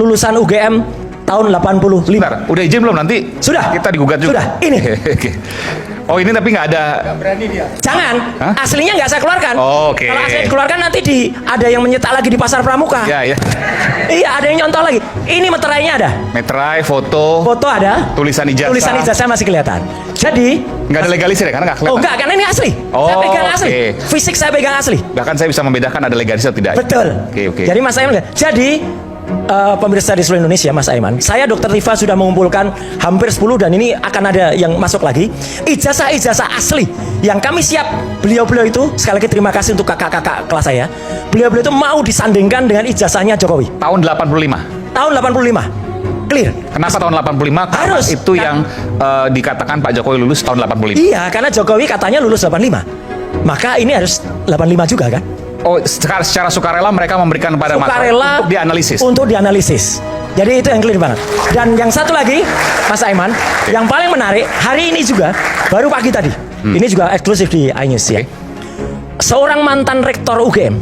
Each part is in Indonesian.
lulusan UGM tahun 85. Bentar, udah izin belum nanti? Sudah. Kita digugat juga. Sudah, ini. Oke. Oh ini tapi nggak ada. Jangan, Hah? aslinya nggak saya keluarkan. Oh, oke. Kalau aslinya dikeluarkan nanti ada yang menyetak lagi di pasar pramuka. Ya. Iya, ada yang nyontoh lagi. Ini meterainya ada. Meterai, foto, Foto ada. tulisan ijazah. Tulisan ijazah masih kelihatan. Jadi Nggak ada legalisir ya, karena nggak kelihatan. oh enggak, karena ini asli. Oh, Saya pegang asli. oke. Fisik saya pegang asli. Bahkan saya bisa membedakan ada legalisir atau tidak. Betul. Oke. Jadi Mas Aiman, jadi pemirsa di seluruh Indonesia, Mas Aiman, saya Dr. Tifa sudah mengumpulkan hampir 10 dan ini akan ada yang masuk lagi. Ijazah-ijazah asli yang kami siap. Beliau-beliau itu, sekali lagi terima kasih untuk kakak-kakak kelas saya. Beliau-beliau itu mau disandingkan dengan ijazahnya Jokowi. Tahun 85. Tahun 85. Clear. Kenapa tahun 85? Karena Harus. itu yang dikatakan Pak Jokowi lulus tahun 85. Iya, karena Jokowi katanya lulus 85. Maka ini harus 85 juga kan? Oh, secara sukarela mereka memberikan kepada Sukarela untuk dianalisis. Untuk dianalisis. Jadi itu yang clear banget. Dan yang satu lagi, Mas Aiman, yang paling menarik hari ini juga baru pagi tadi. Ini juga eksklusif di iNews ya. Seorang mantan rektor UGM,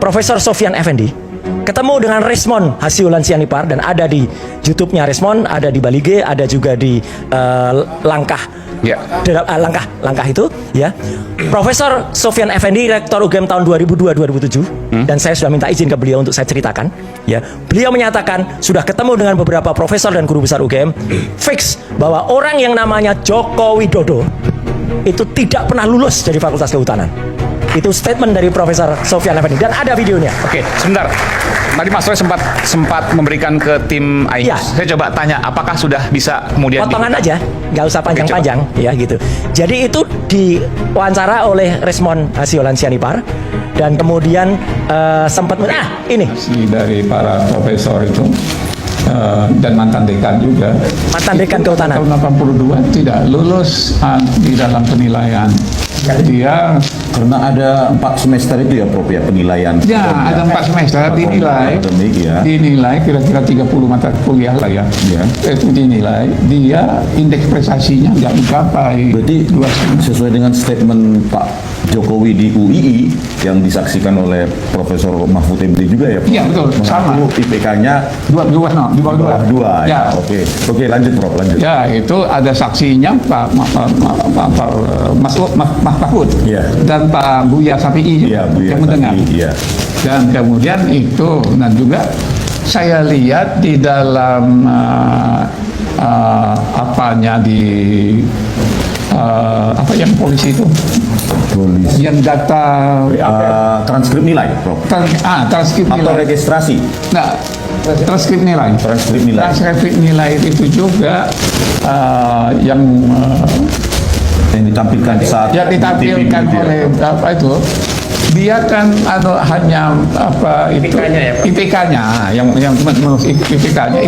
Profesor Sofyan Effendi, ketemu dengan Resmond Hasyiulan Sianipar dan ada di YouTube-nya Resmond, ada di Balige, ada juga di Langkah. Ya. Langkah itu ya. Profesor Sofyan Effendi rektor UGM tahun 2002-2007 dan saya sudah minta izin ke beliau untuk saya ceritakan ya. Beliau menyatakan sudah ketemu dengan beberapa profesor dan guru besar UGM fix bahwa orang yang namanya Joko Widodo itu tidak pernah lulus dari Fakultas Kehutanan. Itu statement dari Profesor Sofyan Effendi dan ada videonya. Oke, sebentar. Tadi Mas Roy sempat memberikan ke tim iNews. Ya. Saya coba tanya, apakah sudah bisa kemudian Potongan aja, nggak usah panjang-panjang ya gitu. Jadi itu diwawancara oleh Resmond Hasyiulan Sianipar dan kemudian sempat ini dari para profesor itu dan mantan dekan juga. mantan dekan Kehutanan. Tahun 82 tidak lulus di dalam penilaian. Dia Karena ada 4 semester itu ya Prof ya penilaian. ya ada 4 semester dinilai. Akademik ya. Dinilai kira-kira 30 mata kuliah lah ya. Ya. Itu dinilai dia indeks prestasinya nggak mencapai. Berarti 2,5. sesuai dengan statement Pak Jokowi di UII yang disaksikan oleh Profesor Mahfud MD juga ya Pak? Iya, betul, sama. Mengaku IPK-nya di bawah di bawah 2 Ya. ya. Oke, lanjut Prof, lanjut. Ya, itu ada saksinya Pak Mahfud Iya. dan Pak Buya Safi'i Iya, Bu ya, yang mendengar. tadi, iya. Dan kemudian itu, dan juga saya lihat di dalam apanya apa yang polisi itu, Polisi. yang data Transkrip nilai Prof. transkrip Atau nilai. registrasi? Nah, transkrip nilai. Transkrip nilai. Transkrip nilai itu juga yang Yang ditampilkan saat yang ditampilkan TV oleh apa itu, dia kan hanya apa itu IPK-nya yang menurut IPK-nya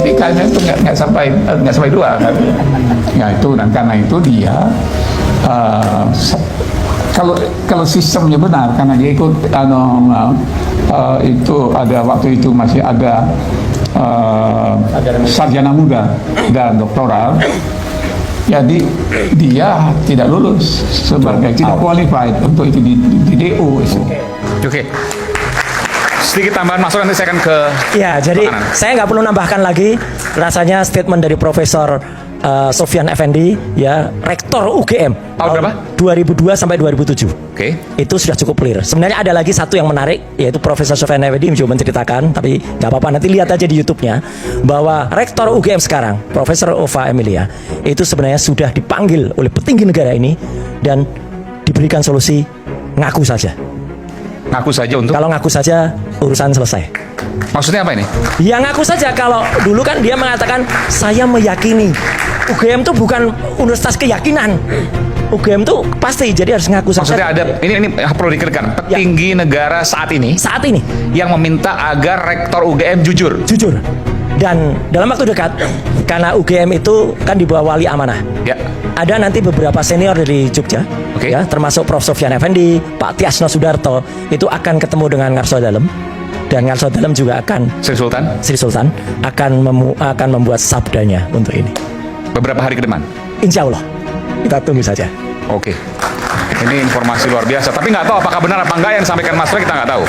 itu nggak sampai 2 kan. Ya itu, dan karena itu dia kalau sistemnya benar, karena dia ikut itu ada waktu itu masih ada sarjana muda dan doktoral. Jadi dia tidak lulus sebagai tidak qualified untuk itu di DO. Oke. Sedikit tambahan Mas Roy, nanti saya akan ke Ya, jadi makanan. saya nggak perlu nambahkan lagi. Rasanya statement dari Profesor Sofyan Effendi, ya, rektor UGM Tahun berapa? 2002 sampai 2007. Oke. Itu sudah cukup clear. Sebenarnya ada lagi satu yang menarik, yaitu Profesor Sofyan Effendi mencoba menceritakan, tapi nggak apa-apa, nanti lihat aja di YouTube-nya, bahwa rektor UGM sekarang, Profesor Ova Emilia, itu sebenarnya sudah dipanggil oleh petinggi negara ini dan diberikan solusi ngaku saja. Ngaku saja untuk. Kalau ngaku saja, urusan selesai. Maksudnya apa ini? Ya ngaku saja. Kalau dulu kan dia mengatakan saya meyakini UGM itu bukan universitas keyakinan. UGM tuh pasti, jadi harus ngaku saja. Maksudnya ada ini perlu dikirkan petinggi negara saat ini yang meminta agar rektor UGM jujur. Dan dalam waktu dekat, karena UGM itu kan di bawah wali amanah. Ya. Ada nanti beberapa senior dari Jogja, Oke. ya, termasuk Prof. Sofyan Effendi, Pak Tiasno Sudarto, itu akan ketemu dengan Ngarso Dalem. Dan Ngarso Dalem juga akan Sri Sultan akan membuat sabdanya untuk ini. Beberapa hari ke depan. Insya Allah, kita tunggu saja. Oke. Ini informasi luar biasa. Tapi nggak tahu apakah benar apa enggak yang disampaikan Mas Roy, kita nggak tahu.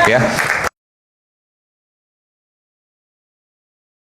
Ya.